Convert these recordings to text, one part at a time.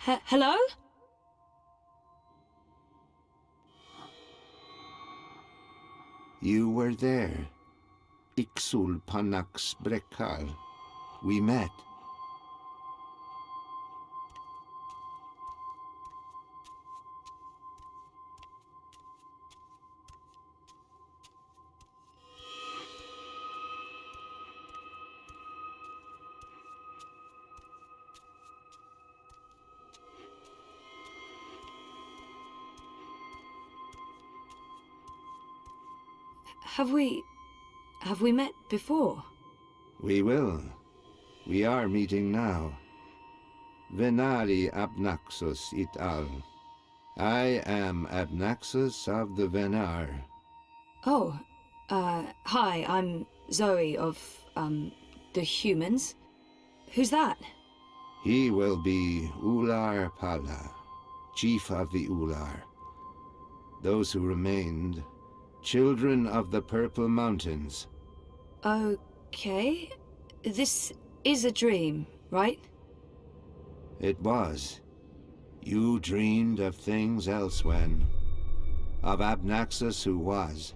Hello? You were there. Ixul Panax Brekal. We met. Have we met before? We will. We are meeting now. Venari Abnaxus it al. I am Abnaxus of the Venar. Oh, hi, I'm Zoe of, the humans. Who's that? He will be Ular Pala, chief of the Ular. Those who remained, children of the Purple Mountains. Okay. This is a dream, right? It was. You dreamed of things elsewhere. Of Abnaxus who was,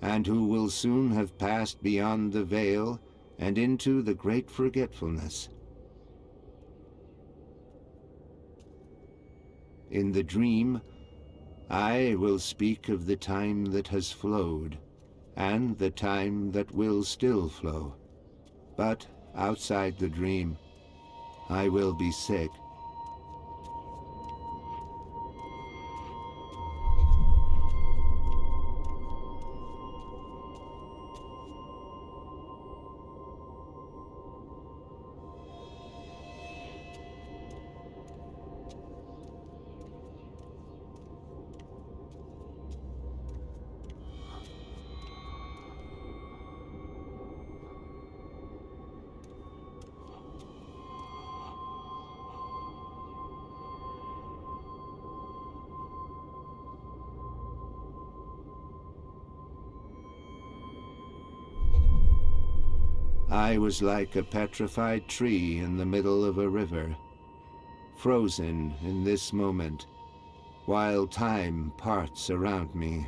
and who will soon have passed beyond the veil and into the great forgetfulness. In the dream, I will speak of the time that has flowed, and the time that will still flow. But outside the dream, I will be sick. I was like a petrified tree in the middle of a river, frozen in this moment, while time parts around me.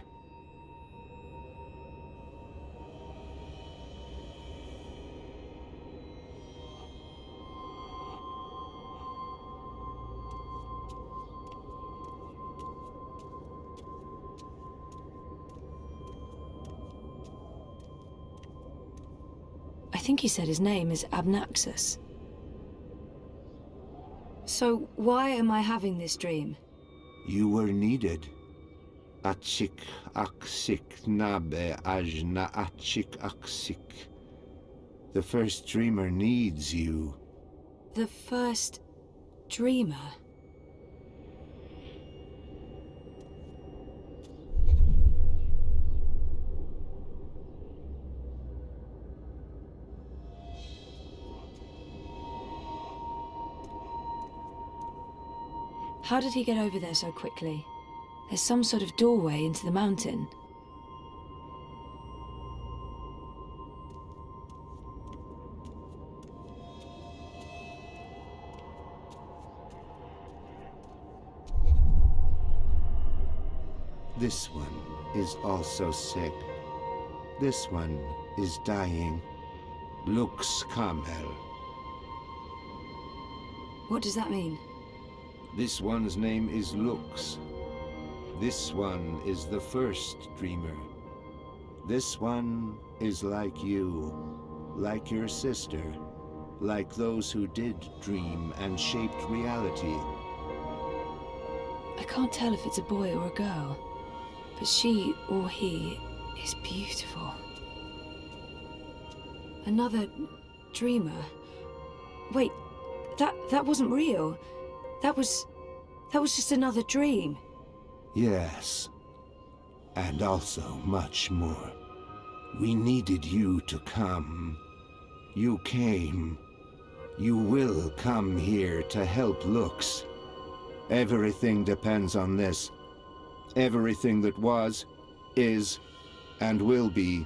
I think he said his name is Abnaxus. So why am I having this dream? You were needed. Achik aksik nabe ajna achik aksik. The first dreamer needs you. The first dreamer? How did he get over there so quickly? There's some sort of doorway into the mountain. This one is also sick. This one is dying. Lux Kamel. What does that mean? This one's name is Lux. This one is the first dreamer. This one is like you, like your sister, like those who did dream and shaped reality. I can't tell if it's a boy or a girl, but she or he is beautiful. Another dreamer. Wait, that wasn't real. That was just another dream. Yes, and also much more. We needed you to come. You came. You will come here to help Lux. Everything depends on this. Everything that was, is, and will be.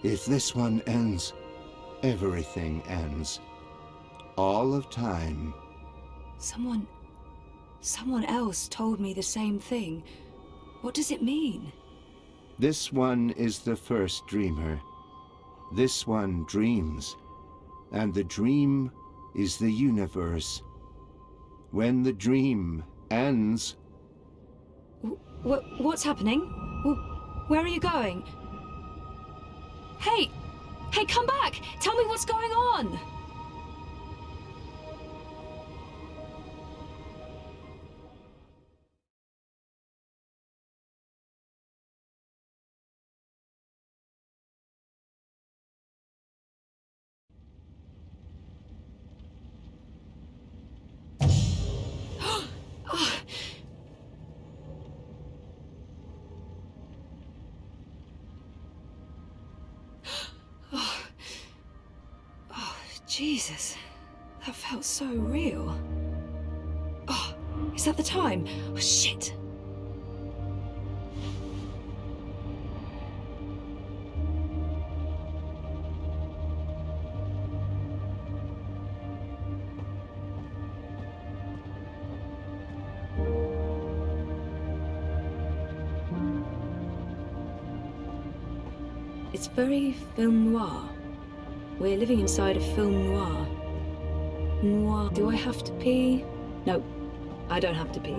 If this one ends, everything ends. All of time. Someone Someone else told me the same thing. What does it mean? This one is the first dreamer. This one dreams. And the dream is the universe. When the dream ends... What's happening? Where are you going? Hey! Hey, come back! Tell me what's going on! Jesus, that felt so real. Oh, is that the time? Oh, shit. It's very film noir. We're living inside a film noir. Noir. Do I have to pee? No, I don't have to pee.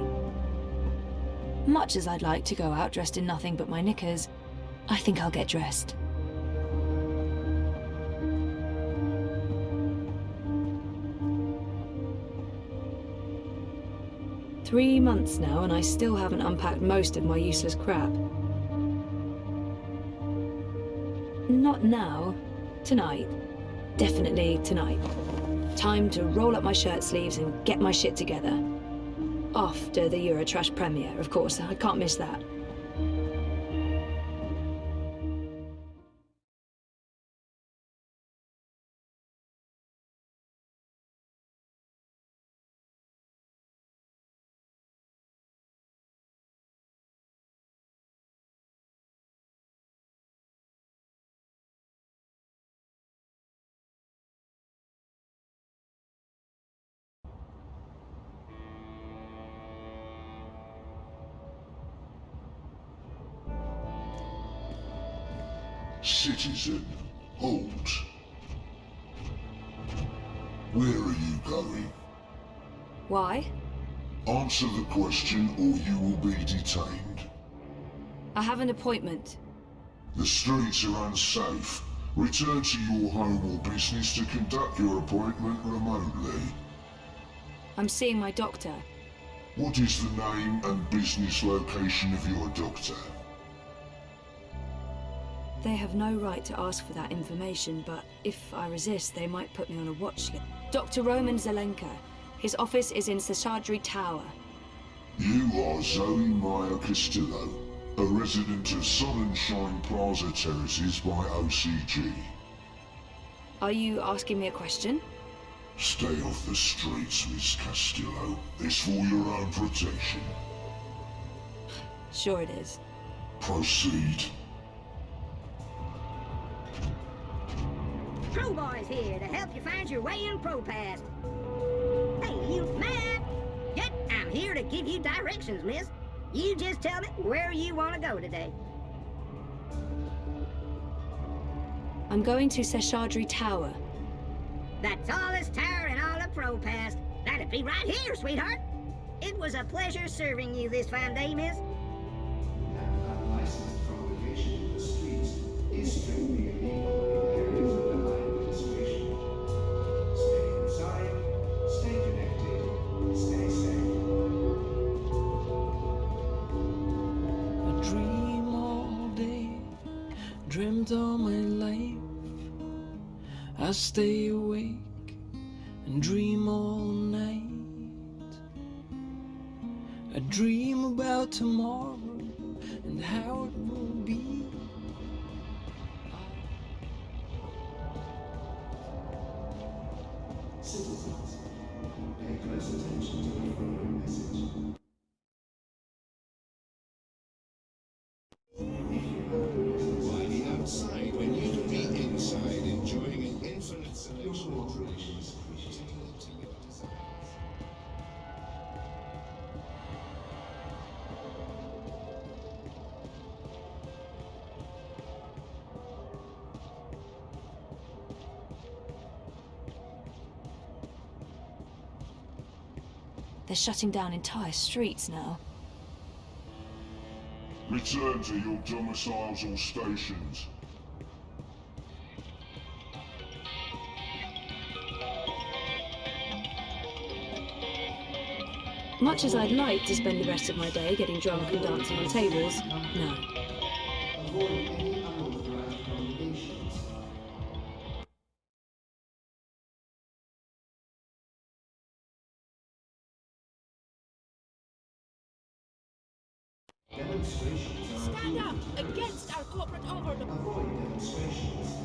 Much as I'd like to go out dressed in nothing but my knickers, I think I'll get dressed. Three months now, and I still haven't unpacked most of my useless crap. Not now. Tonight. Definitely tonight. Time to roll up my shirt sleeves and get my shit together. After the Eurotrash premiere, of course. I can't miss that. Citizen, halt. Where are you going? Why? Answer the question or you will be detained. I have an appointment. The streets are unsafe. Return to your home or business to conduct your appointment remotely. I'm seeing my doctor. What is the name and business location of your doctor? They have no right to ask for that information, but if I resist, they might put me on a watch list. Dr. Roman Zelenka. His office is in Seshadri Tower. You are Zoe Meyer Castillo, a resident of Sun and Shine Plaza Terraces by OCG. Are you asking me a question? Stay off the streets, Miss Castillo. It's for your own protection. Sure it is. Proceed. Crowbar's here to help you find your way in ProPass. Hey, you mad? Yep, I'm here to give you directions, miss. You just tell me where you want to go today. I'm going to Seshadri Tower. The tallest tower in all of ProPass. That'd be right here, sweetheart. It was a pleasure serving you this fine day, miss. Unlicensed congregation in the streets is strictly illegal in areas of the high administration. Stay inside, stay connected, stay safe. I dream all day, dreamt all my life. I stay awake and dream all night. I dream about tomorrow and how it will be. Citizens, pay close attention to the following message. If you have a business, Why be outside when you can be inside enjoying an infinite your selection of cooperation is appreciated. to your desires? They're shutting down entire streets now. Return to your domiciles or stations. Much as I'd like to spend the rest of my day getting drunk and dancing on tables, no. Avoid any unauthorized congregations. Demonstrations are Stand up against our corporate overlord. avoid demonstrations.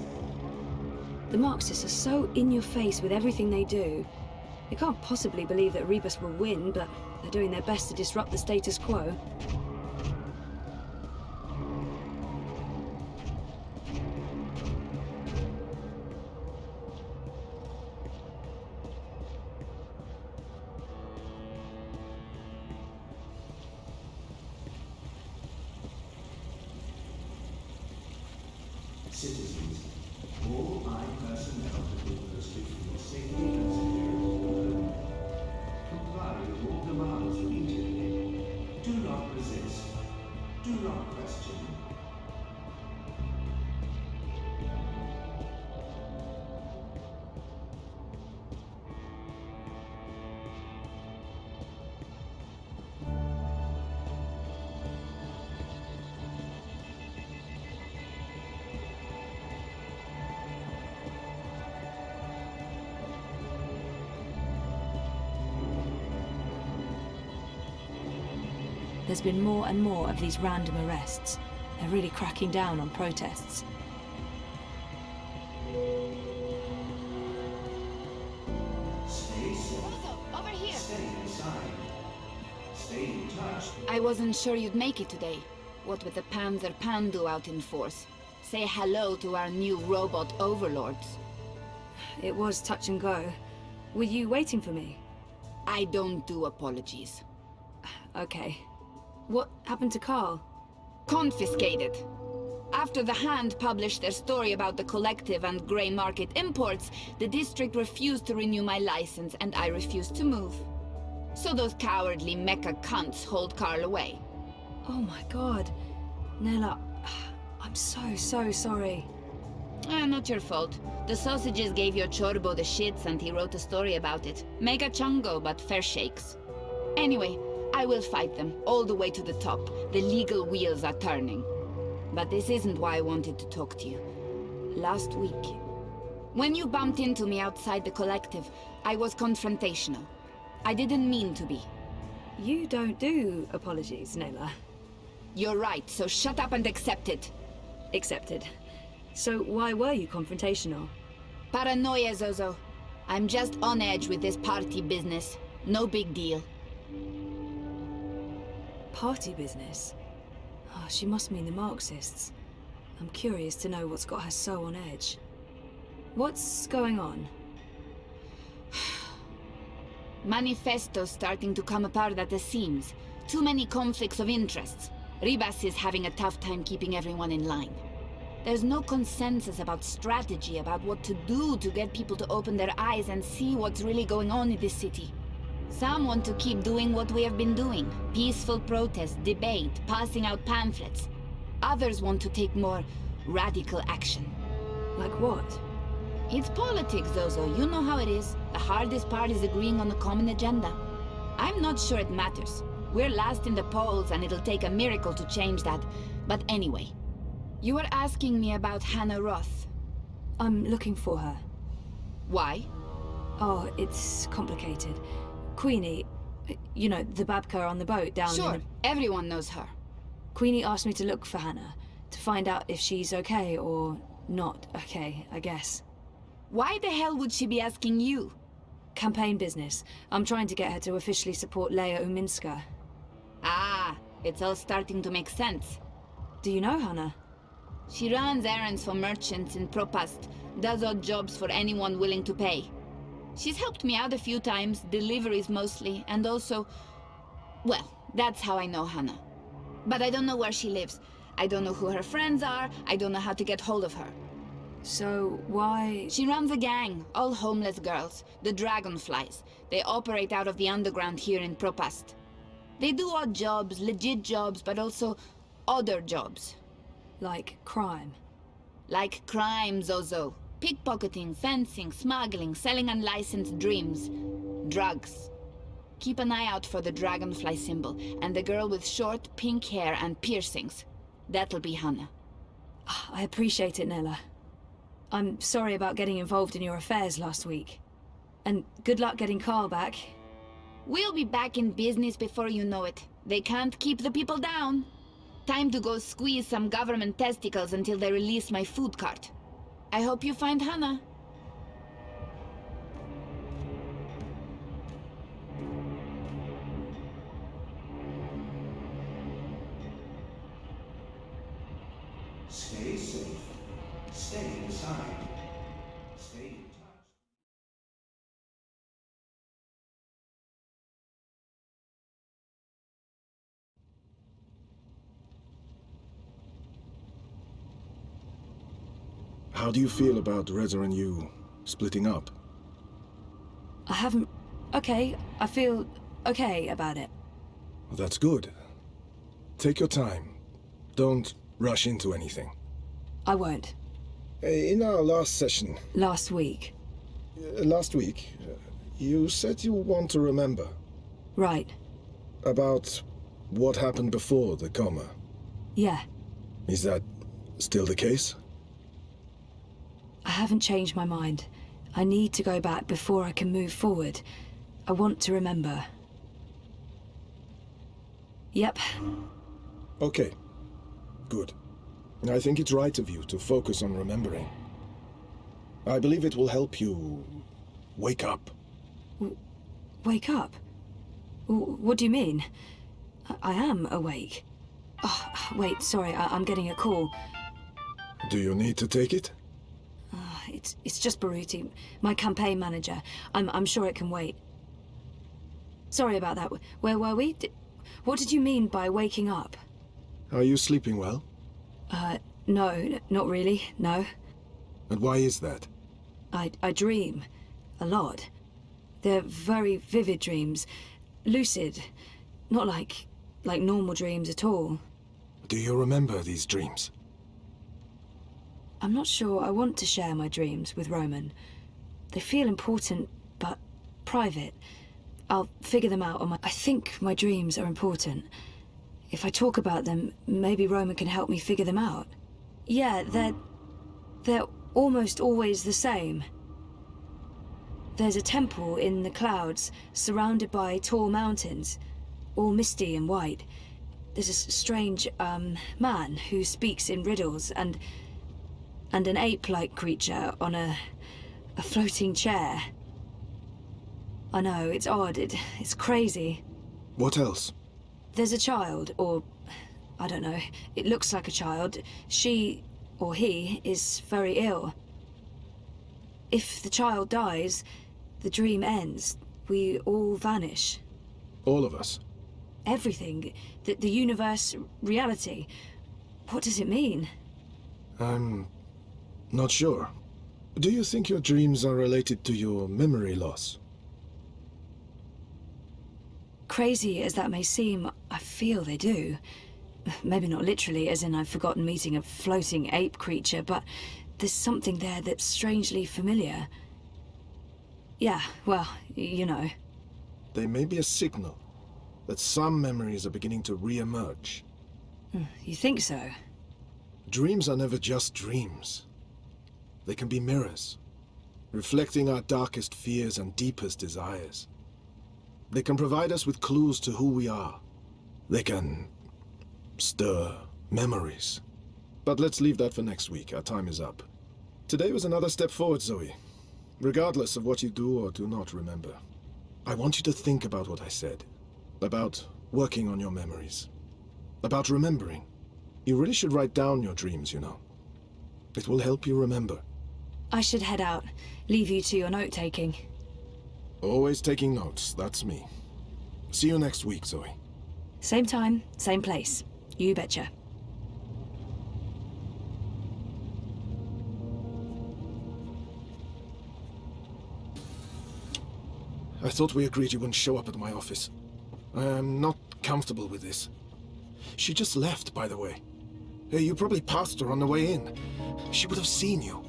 The Marxists are so in your face with everything they do. They can't possibly believe that Rebus will win, but they're doing their best to disrupt the status quo. Citizens, all line personnel to be posted for your safety and security alone. Comply with all demands immediately. Do not resist. Do not question. There's been more and more of these random arrests. They're really cracking down on protests. Stay safe. Over here. Stay inside. Stay in touch. I wasn't sure you'd make it today. What with the Panzer Pandu out in force. Say hello to our new robot overlords. It was touch and go. Were you waiting for me? I don't do apologies. Okay. What happened to Carl? Confiscated. After the Hand published their story about the collective and grey market imports, the district refused to renew my license and I refused to move. So those cowardly mecha cunts hold Carl away. Oh my god. Nella, I'm so sorry. Not your fault. The sausages gave your chorbo the shits and he wrote a story about it. Mega chungo, but fair shakes. Anyway, I will fight them, all the way to the top. The legal wheels are turning. But this isn't why I wanted to talk to you. Last week, when you bumped into me outside the collective, I was confrontational. I didn't mean to be. You don't do apologies, Nella. You're right, so shut up and accept it. Accepted. So why were you confrontational? Paranoia, Zozo. I'm just on edge with this party business. No big deal. Party business? Oh, she must mean the Marxists. I'm curious to know what's got her so on edge. What's going on? Manifesto's starting to come apart at the seams. Too many conflicts of interests. Ribas is having a tough time keeping everyone in line. There's no consensus about strategy, about what to do to get people to open their eyes and see what's really going on in this city. Some want to keep doing what we have been doing. Peaceful protest, debate, passing out pamphlets. Others want to take more radical action. Like what? It's politics, Zozo. You know how it is. The hardest part is agreeing on a common agenda. I'm not sure it matters. We're last in the polls and it'll take a miracle to change that. But anyway, you were asking me about Hannah Roth. I'm looking for her. Why? Oh, it's complicated. Queenie, you know, the babka on the boat down in Sure, the... everyone knows her. Queenie asked me to look for Hannah, to find out if she's okay or not okay, I guess. Why the hell would she be asking you? Campaign business. I'm trying to get her to officially support Leia Uminska. Ah, it's all starting to make sense. Do you know Hannah? She runs errands for merchants in Propast, does odd jobs for anyone willing to pay. She's helped me out a few times, deliveries mostly, and also... Well, that's how I know Hannah. But I don't know where she lives. I don't know who her friends are, I don't know how to get hold of her. So, why... She runs a gang, all homeless girls, the Dragonflies. They operate out of the underground here in Propast. They do odd jobs, legit jobs, but also other jobs. like crime? Like crime, Zozo. Pickpocketing, fencing, smuggling, selling unlicensed dreams. Drugs. Keep an eye out for the dragonfly symbol, and the girl with short, pink hair and piercings. That'll be Hannah. I appreciate it, Nella. I'm sorry about getting involved in your affairs last week. And good luck getting Carl back. We'll be back in business before you know it. They can't keep the people down. Time to go squeeze some government testicles until they release my food cart. I hope you find Hannah. Stay safe. Stay inside. Stay in touch. How do you feel about Reza and you splitting up? I haven't... Okay, I feel okay about it. Well, that's good. Take your time. Don't rush into anything. I won't. In our last session... Last week. Last week, you said you want to remember. Right. About what happened before the coma. Yeah. Is that still the case? I haven't changed my mind. I need to go back before I can move forward. I want to remember. Yep. Okay. Good. I think it's right of you to focus on remembering. I believe it will help you wake up. Wake up? What do you mean? I am awake. Oh, wait, sorry, I'm getting a call. Do you need to take it? It's just Baruti, my campaign manager. I'm sure it can wait. Sorry about that. Where were we? What did you mean by waking up? Are you sleeping well? No, not really, no. And why is that? I dream. A lot. They're very vivid dreams. Lucid. Not like normal dreams at all. Do you remember these dreams? I'm not sure I want to share my dreams with Roman. They feel important, but private. I'll figure them out on my... I think my dreams are important. If I talk about them, maybe Roman can help me figure them out. Yeah, they're almost always the same. There's a temple in the clouds, surrounded by tall mountains, all misty and white. There's a strange, man who speaks in riddles, and an ape-like creature on a floating chair. I know, it's odd, it's crazy. What else? There's a child, or... I don't know, it looks like a child. She, or he, is very ill. If the child dies, the dream ends. We all vanish. All of us? Everything. The universe, reality. What does it mean? I'm not sure. Do you think your dreams are related to your memory loss? Crazy as that may seem, I feel they do. Maybe not literally, as in I've forgotten meeting a floating ape creature, but there's something there that's strangely familiar. Yeah, well, you know. They may be a signal that some memories are beginning to re-emerge. You think so? Dreams are never just dreams. They can be mirrors, reflecting our darkest fears and deepest desires. They can provide us with clues to who we are. They can stir memories. But let's leave that for next week. Our time is up. Today was another step forward, Zoe. Regardless of what you do or do not remember. I want you to think about what I said. About working on your memories. About remembering. You really should write down your dreams, you know. It will help you remember. I should head out. Leave you to your note-taking. Always taking notes, that's me. See you next week, Zoe. Same time, same place. You betcha. I thought we agreed you wouldn't show up at my office. I am not comfortable with this. She just left, by the way. You probably passed her on the way in. She would have seen you.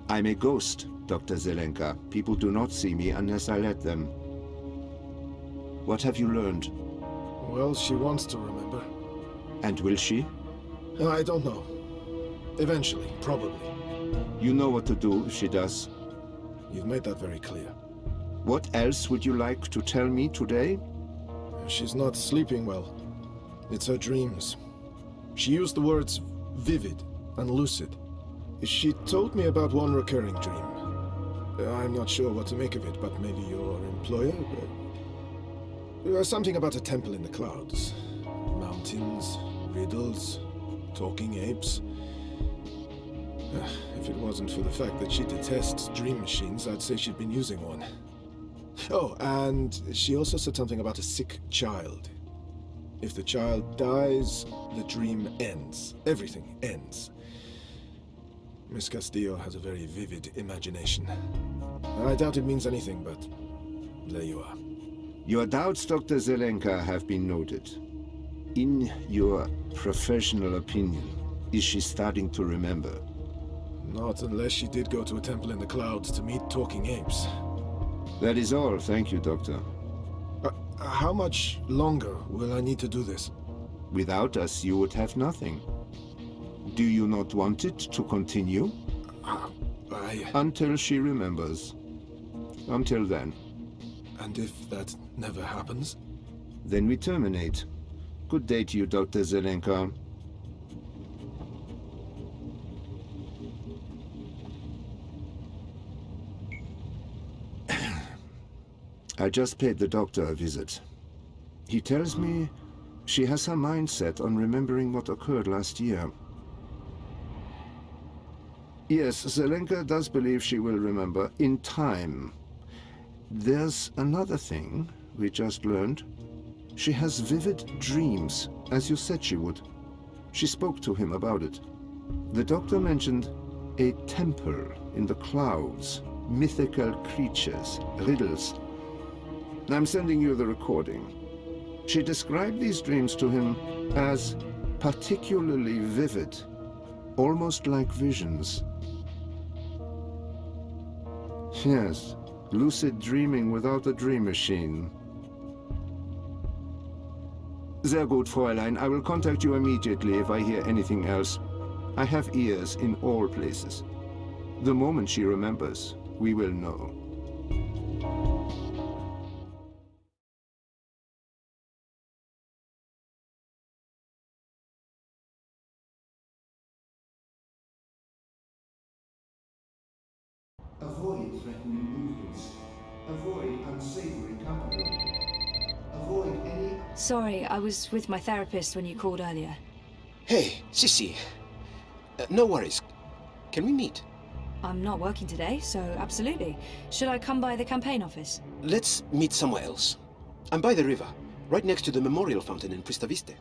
I'm a ghost, Dr. Zelenka. People do not see me unless I let them. What have you learned? Well, she wants to remember. And will she? I don't know. Eventually, probably. You know what to do if she does. You've made that very clear. What else would you like to tell me today? She's not sleeping well. It's her dreams. She used the words vivid and lucid. She told me about one recurring dream. I'm not sure what to make of it, but maybe your employer? Something about a temple in the clouds. Mountains, riddles, talking apes. If it wasn't for the fact that she detests dream machines, I'd say she'd been using one. Oh, and she also said something about a sick child. If the child dies, the dream ends. Everything ends. Miss Castillo has a very vivid imagination. I doubt it means anything, but there you are. Your doubts, Dr. Zelenka, have been noted. In your professional opinion, is she starting to remember? Not unless she did go to a temple in the clouds to meet talking apes. That is all, thank you, Doctor. How much longer will I need to do this? Without us, you would have nothing. Do you not want it to continue? Until she remembers. Until then. And if that never happens? Then we terminate. Good day to you, Dr. Zelenka. I just paid the doctor a visit. He tells me she has her mind set on remembering what occurred last year. Yes, Zelenka does believe she will remember in time. There's another thing we just learned. She has vivid dreams, as you said she would. She spoke to him about it. The doctor mentioned a temple in the clouds, mythical creatures, riddles. I'm sending you the recording. She described these dreams to him as particularly vivid, almost like visions. Yes, lucid dreaming without a dream machine. Sehr gut, Fräulein. I will contact you immediately if I hear anything else. I have ears in all places. The moment she remembers, we will know. Avoid threatening movements. Avoid unsavory company. Avoid any... Sorry, I was with my therapist when you called earlier. Hey, Sissy. No worries. Can we meet? I'm not working today, so absolutely. Should I come by the campaign office? Let's meet somewhere else. I'm by the river, right next to the memorial fountain in Prista Viste.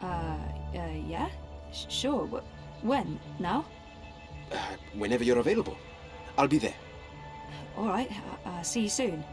Yeah? Sure. When? Now? Whenever you're available. I'll be there. All right. See you soon.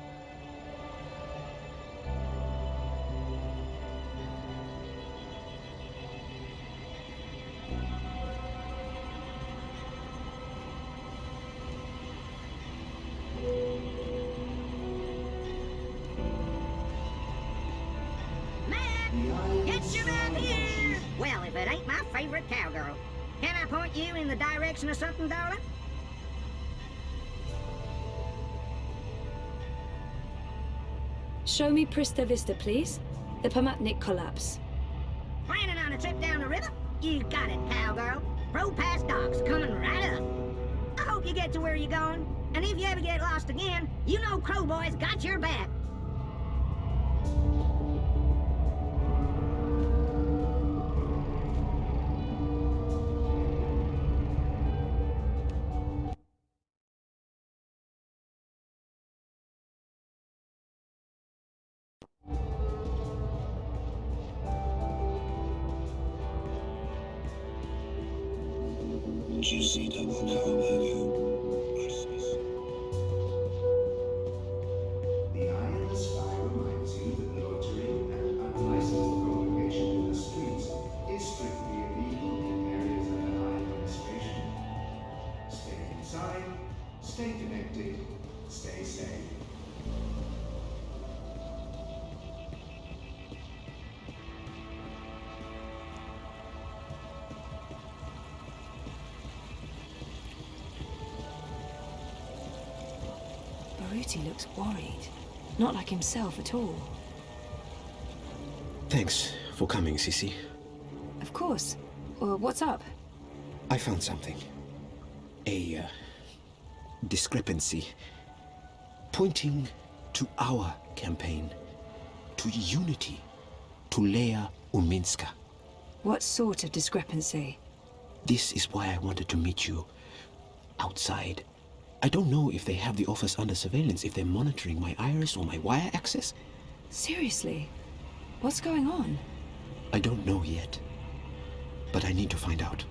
Get your man here! Well, if it ain't my favorite cowgirl. Can I point you in the direction of something, darling? Show me Prista Vista, please. The Pamatnik collapse. Planning on a trip down the river? You got it, cowgirl. Pro-pass docks coming right up. I hope you get to where you're going. And if you ever get lost again, you know Crowboy's got your back. Juicy double cow burger. Christmas. The Stay connected. Stay safe. Baruti looks worried. Not like himself at all. Thanks for coming, Sissy. Of course. What's up? I found something. A discrepancy pointing to our campaign, to unity, to Leia Uminska. What sort of discrepancy? This is why I wanted to meet you outside. I don't know if they have the office under surveillance, if they're monitoring my iris or my wire access. Seriously? What's going on? I don't know yet, but I need to find out.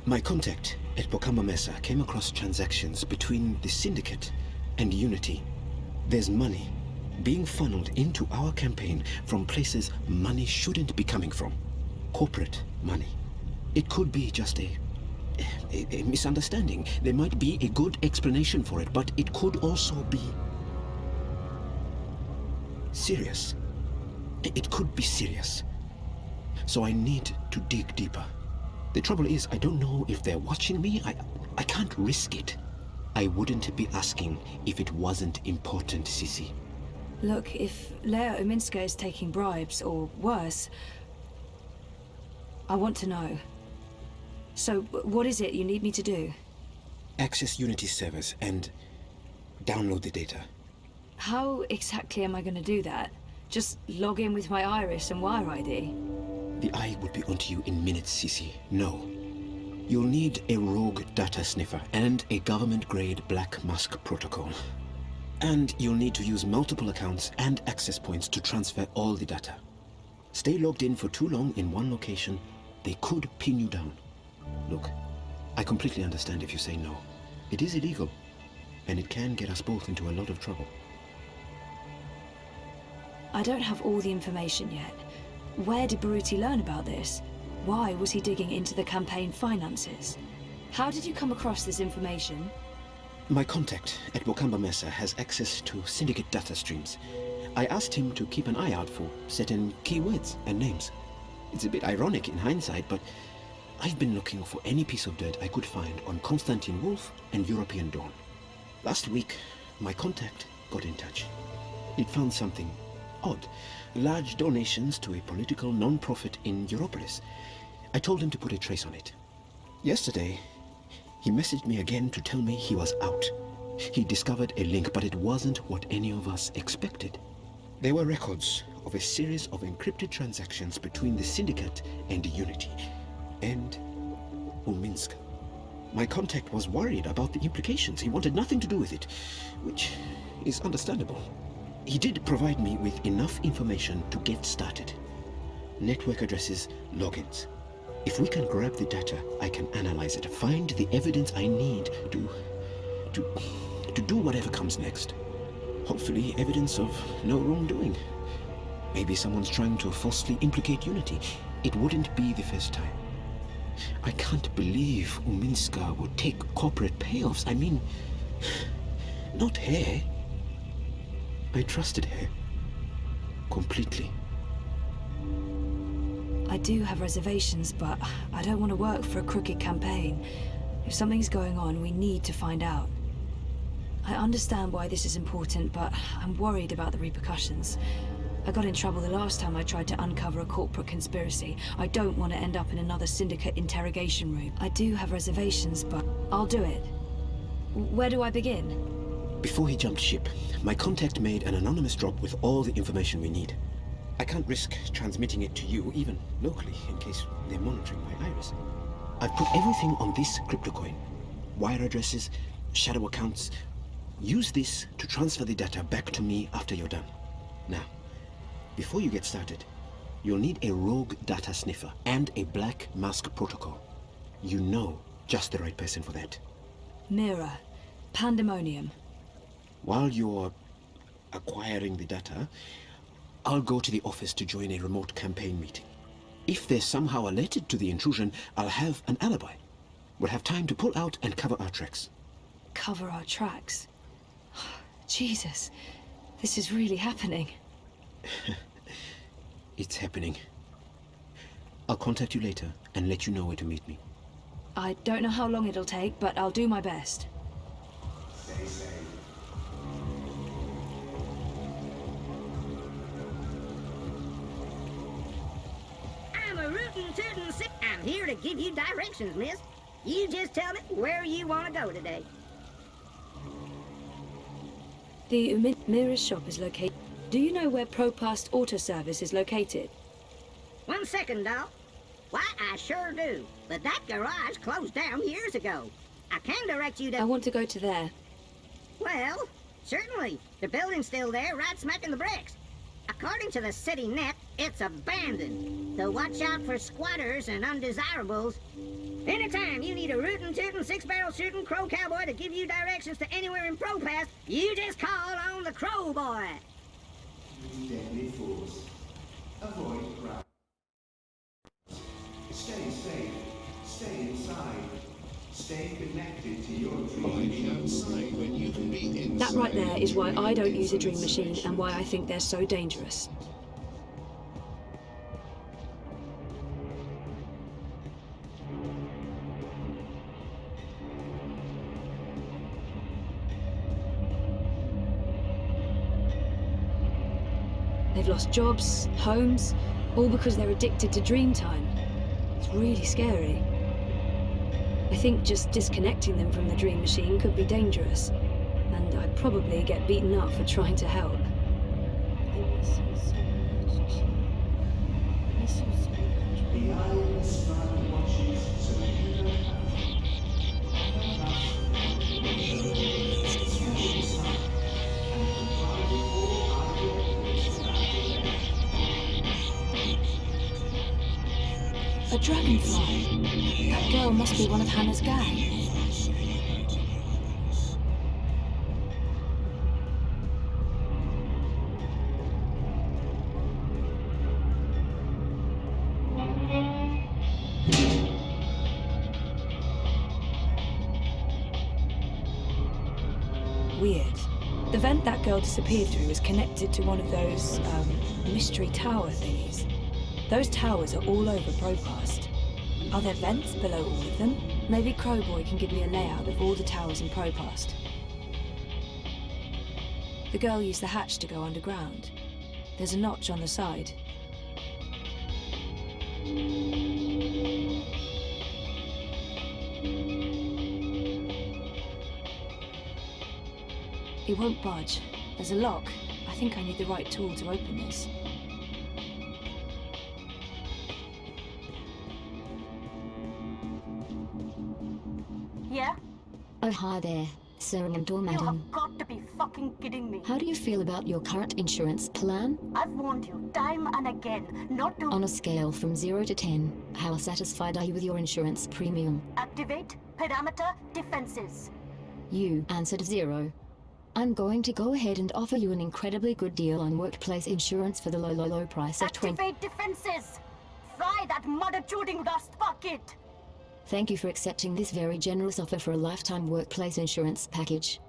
My contact at Bokamba Mesa came across transactions between the Syndicate and Unity. There's money being funneled into our campaign from places money shouldn't be coming from. Corporate money. It could be just a misunderstanding. There might be a good explanation for it, but it could also be serious. It could be serious. So I need to dig deeper. The trouble is, I don't know if they're watching me. I can't risk it. I wouldn't be asking if it wasn't important, Sissy. Look, if Leia Uminska is taking bribes, or worse, I want to know. So, what is it you need me to do? Access Unity servers and download the data. How exactly am I going to do that? Just log in with my iris and wire ID? The eye would be onto you in minutes, Sissy. No. You'll need a rogue data sniffer and a government-grade Black Mask protocol. And you'll need to use multiple accounts and access points to transfer all the data. Stay logged in for too long in one location, they could pin you down. Look, I completely understand if you say no. It is illegal, and it can get us both into a lot of trouble. I don't have all the information yet. Where did Baruti learn about this? Why was he digging into the campaign finances? How did you come across this information? My contact at Bokamba Mesa has access to Syndicate data streams. I asked him to keep an eye out for certain keywords and names. It's a bit ironic in hindsight, but I've been looking for any piece of dirt I could find on Constantine Wolf and European Dawn. Last week, my contact got in touch. He'd found something odd. Large donations to a political non-profit in Europolis. I told him to put a trace on it. Yesterday, he messaged me again to tell me he was out. He discovered a link, but it wasn't what any of us expected. There were records of a series of encrypted transactions between the Syndicate and Unity, and Uminska. My contact was worried about the implications. He wanted nothing to do with it, which is understandable. He did provide me with enough information to get started. Network addresses, logins. If we can grab the data, I can analyze it, find the evidence I need to do whatever comes next. Hopefully evidence of no wrongdoing. Maybe someone's trying to falsely implicate Unity. It wouldn't be the first time. I can't believe Uminska would take corporate payoffs. I mean, not her. I trusted her. Completely. I do have reservations, but I don't want to work for a crooked campaign. If something's going on, we need to find out. I understand why this is important, but I'm worried about the repercussions. I got in trouble the last time I tried to uncover a corporate conspiracy. I don't want to end up in another Syndicate interrogation room. I do have reservations, but I'll do it. Where do I begin? Before he jumped ship, my contact made an anonymous drop with all the information we need. I can't risk transmitting it to you, even locally, in case they're monitoring my iris. I've put everything on this crypto coin. Wire addresses, shadow accounts. Use this to transfer the data back to me after you're done. Now, before you get started, you'll need a rogue data sniffer and a Black Mask protocol. You know just the right person for that. Mirror. Pandemonium. While you're acquiring the data, I'll go to the office to join a remote campaign meeting. If they're somehow alerted to the intrusion, I'll have an alibi. We'll have time to pull out and cover our tracks. cover our tracks. Jesus, this is really happening. It's happening. I'll contact you later and let you know where to meet me. I don't know how long it'll take, but I'll do my best. Stay safe. I'm a rootin' tootin' sick. I'm here to give you directions, miss. You just tell me where you want to go today. The Mira's shop is located. Do you know where ProPast Auto Service is located? 1 second, doll. Why, I sure do. But that garage closed down years ago. I can direct you to... I want to go to there. Well, certainly. The building's still there, right smack in the bricks. According to the city net, it's abandoned. So watch out for squatters and undesirables. Anytime you need a rootin' tootin' six-barrel shooting crow cowboy to give you directions to anywhere in ProPass, you just call on the Crow Boy. Use deadly force. Avoid crowds. Stay safe. Stay inside. Stay connected to your Why dream. be outside when you can be inside? That right there is why I don't use a dream Different machine and why I think they're so dangerous. They've lost jobs, homes, all because they're addicted to dream time. It's really scary. I think just disconnecting them from the dream machine could be dangerous, and I'd probably get beaten up for trying to help. The Iron Star watches, so you don't A dragonfly? That girl must be one of Hannah's gang. Weird. The vent that girl disappeared through is connected to one of those, mystery tower thingies. Those towers are all over ProPast. Are there vents below all of them? Maybe Crowboy can give me a layout of all the towers in ProPast. The girl used the hatch to go underground. There's a notch on the side. It won't budge. There's a lock. I think I need the right tool to open this. Yeah? Oh, hi there, sir and or You madam. have got to be fucking kidding me. How do you feel about your current insurance plan? I've warned you time and again not to On a scale from 0 to 10, how satisfied are you with your insurance premium? activate parameter defenses. You answered 0. I'm going to go ahead and offer you an incredibly good deal on workplace insurance for the low price of 20. Activate defenses. Fry that mother-chooting rust bucket. Thank you for accepting this very generous offer for a lifetime workplace insurance package.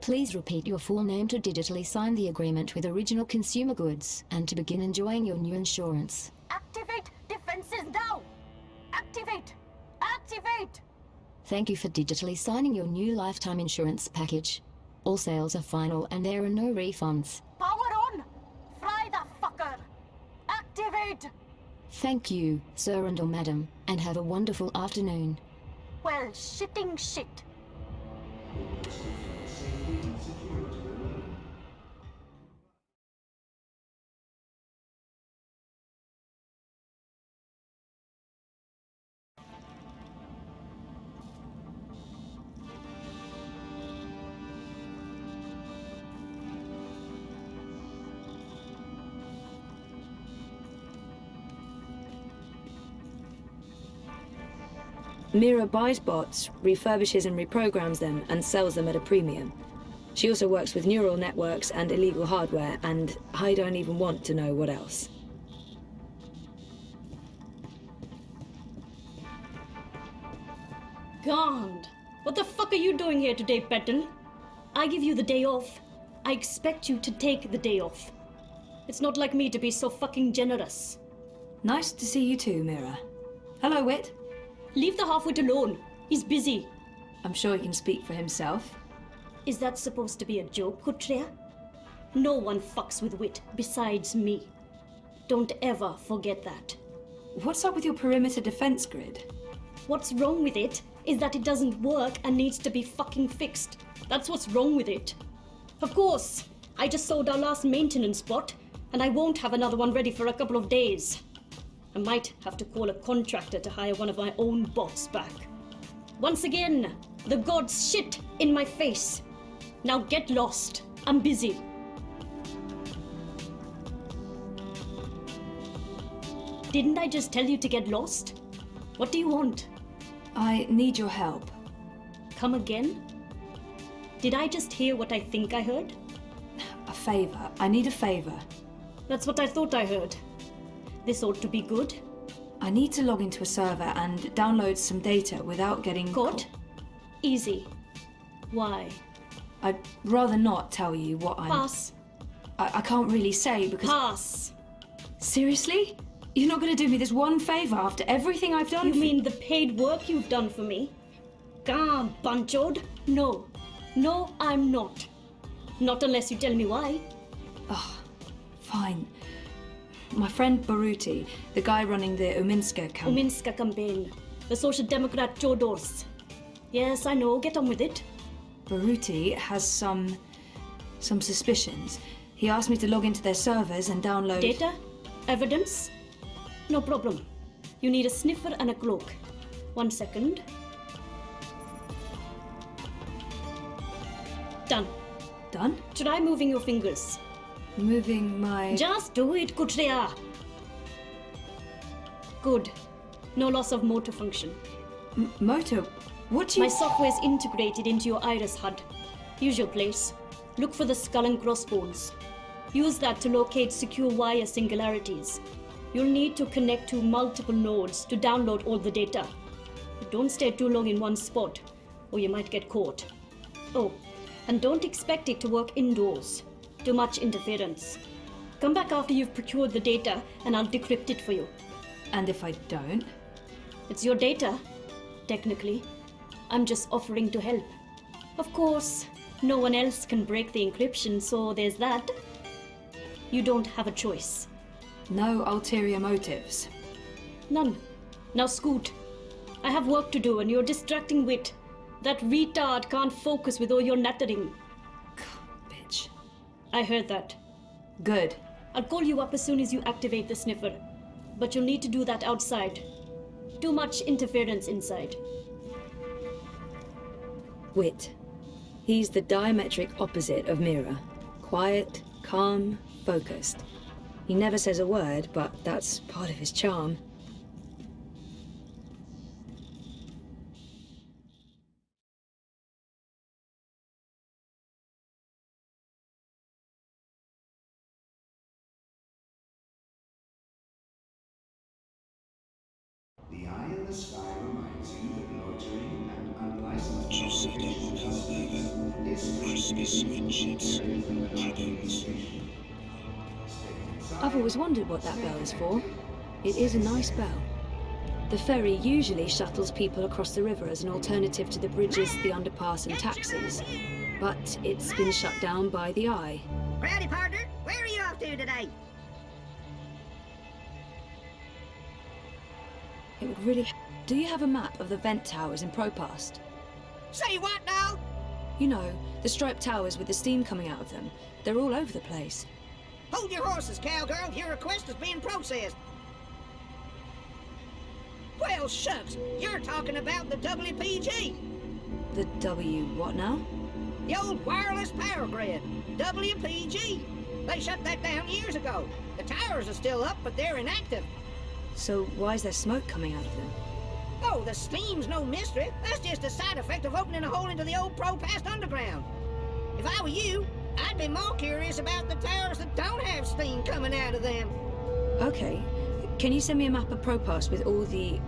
Please repeat your full name to digitally sign the agreement with Original Consumer Goods and to begin enjoying your new insurance. Activate defenses now. Activate. Activate. Thank you for digitally signing your new lifetime insurance package. All sales are final and there are no refunds. Power on. Fry the fucker. Activate. Thank you, sir and or madam, and have a wonderful afternoon. Well, shitting shit. safety and security alone. Mira buys bots, refurbishes and reprograms them, and sells them at a premium. She also works with neural networks and illegal hardware, and I don't even want to know what else. God, What the fuck are you doing here today, Petal? I give you the day off. I expect you to take the day off. It's not like me to be so fucking generous. Nice to see you too, Mira. Hello, Wit. Leave the half-wit alone. He's busy. I'm sure he can speak for himself. Is that supposed to be a joke, Kutria? No one fucks with wit besides me. Don't ever forget that. What's up with your perimeter defense grid? What's wrong with it is that it doesn't work and needs to be fucking fixed. That's what's wrong with it. Of course, I just sold our last maintenance spot, and I won't have another one ready for a couple of days. I might have to call a contractor to hire one of my own bots back. Once again, the gods shit in my face. Now get lost. I'm busy. Didn't I just tell you to get lost? What do you want? I need your help. Come again? Did I just hear what I think I heard? A favor. I need a favor. That's what I thought I heard. This ought to be good. I need to log into a server and download some data without getting caught. Easy. Why? I'd rather not tell you what I'm... Pass. I can't really say because... Pass. Seriously? You're not going to do me this one favor after everything I've done? You mean the paid work you've done for me? Come, Bunchod. No. No, I'm not. Not unless you tell me why. Oh, fine. My friend Baruti, the guy running the Uminska campaign. Uminska campaign. The Social Democrat Chodors. Yes, I know. Get on with it. Baruti has some suspicions. He asked me to log into their servers and download... Data? Evidence? No problem. You need a sniffer and a cloak. 1 second. Done. Done? Try moving your fingers. Moving my... Just do it, Kutria. Good. No loss of motor function. Motor? What do you... My software's integrated into your iris HUD. Use your place. Look for the skull and crossbones. Use that to locate secure wire singularities. You'll need to connect to multiple nodes to download all the data. But don't stay too long in one spot, or you might get caught. Oh, and don't expect it to work indoors. Too much interference. Come back after you've procured the data, and I'll decrypt it for you. And if I don't? It's your data, technically. I'm just offering to help. Of course, no one else can break the encryption, so there's that. You don't have a choice. No ulterior motives? None. Now scoot. I have work to do and you're distracting wit. That retard can't focus with all your nattering. Bitch. I heard that. Good. I'll call you up as soon as you activate the sniffer. But you'll need to do that outside. Too much interference inside. Wit. He's the diametric opposite of Mira. Quiet, calm, focused. He never says a word, but that's part of his charm. The eye in the sky reminds you that loitering and unlicensed observation is I've always wondered what that bell is for. It is a nice bell. The ferry usually shuttles people across the river as an alternative to the bridges, the underpass and taxis. But it's been shut down by the eye. Rowdy partner, where are you off to today? It would really... Do you have a map of the vent towers in Propast? Say what now? You know, the striped towers with the steam coming out of them. They're all over the place. Hold your horses, cowgirl. Your request is being processed. Well, shucks. You're talking about the WPG. The W what now? The old wireless power grid. WPG. They shut that down years ago. The towers are still up, but they're inactive. So why is there smoke coming out of them? Oh, the steam's no mystery. That's just a side effect of opening a hole into the old Propast underground. If I were you, I'd be more curious about the towers that don't have steam coming out of them. Okay. Can you send me a map of Propast with all the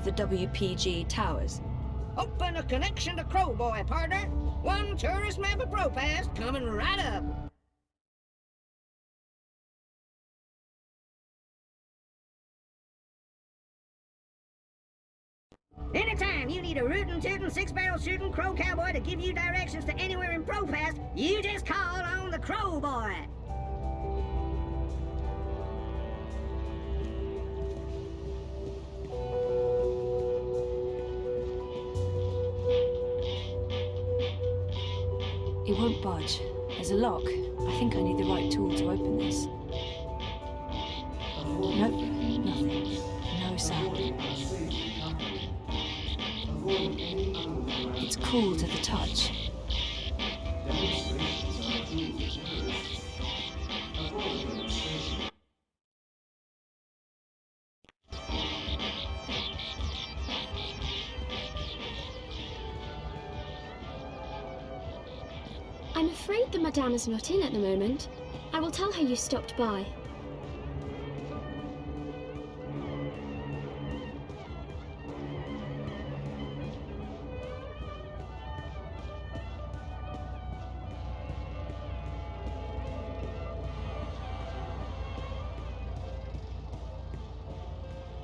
WPG towers? Open a connection to Crowboy, partner. One tourist map of ProPass coming right up. Anytime you need a rootin' tootin' six-barrel shooting crow cowboy to give you directions to anywhere in ProPass, you just call on the Crowboy. It won't budge. There's a lock. I think I need the right tool to open this. Nope, nothing. No sound. It's cool to the touch. I'm afraid the Madame is not in at the moment. I will tell her you stopped by.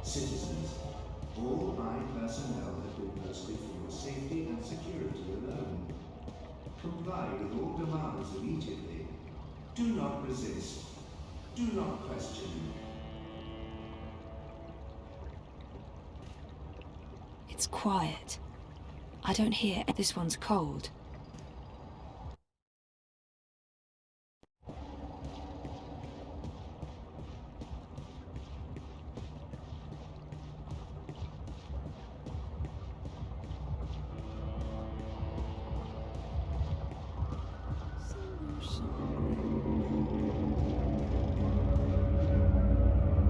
Citizens, all my personnel have been posted for your safety and security alone. Comply with all demands immediately. Do not resist. Do not question. It's quiet. I don't hear. This one's cold.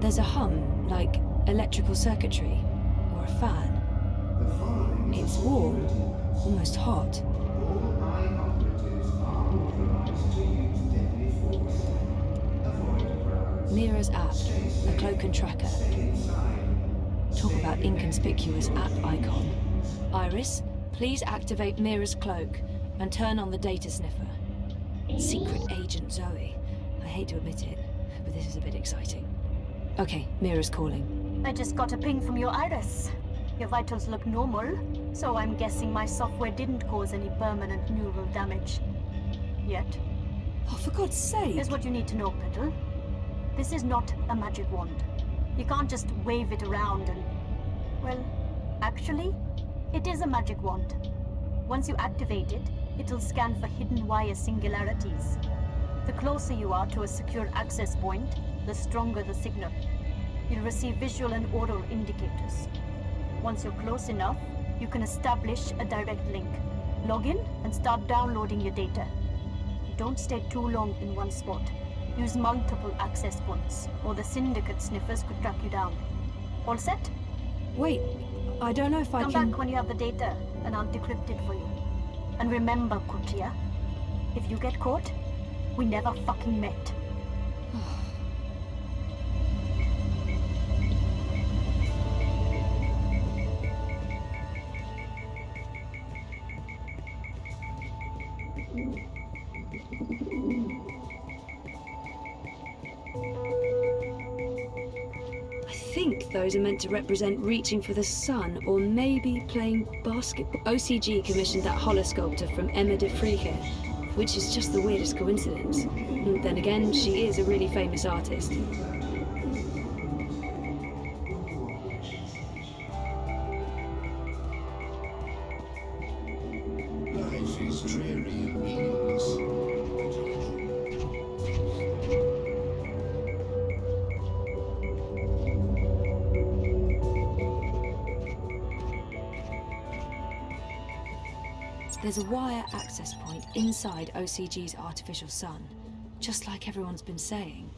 There's a hum, like electrical circuitry, or a fan. It's warm, almost hot. All my operatives are authorized to use deadly force. Avoid crowds. Mira's app, a cloak and tracker. Stay inside. Talk about inconspicuous app icon. Iris, please activate Mira's cloak and turn on the data sniffer. Secret Agent Zoe. I hate to admit it, but this is a bit exciting. Okay, Mira's calling. I just got a ping from your Iris. Your vitals look normal, so I'm guessing my software didn't cause any permanent neural damage. Yet. Oh, for God's sake! Here's what you need to know, Petal. This is not a magic wand. You can't just wave it around and... Well, actually, it is a magic wand. Once you activate it, it'll scan for hidden wire singularities. The closer you are to a secure access point, the stronger the signal. You'll receive visual and oral indicators. Once you're close enough, you can establish a direct link. Log in and start downloading your data. Don't stay too long in one spot. Use multiple access points, or the syndicate sniffers could track you down. All set? Wait, I don't know if I can... Come back when you have the data, and I'll decrypt it for you. And remember, Kutia, if you get caught, we never fucking met. I think those are meant to represent reaching for the sun, or maybe playing basketball. OCG commissioned that holosculptor from Emma de Friche, which is just the weirdest coincidence. And then again, she is a really famous artist. Life is dreary and meaningless. There's a wire access point inside OCG's artificial sun, just like everyone's been saying.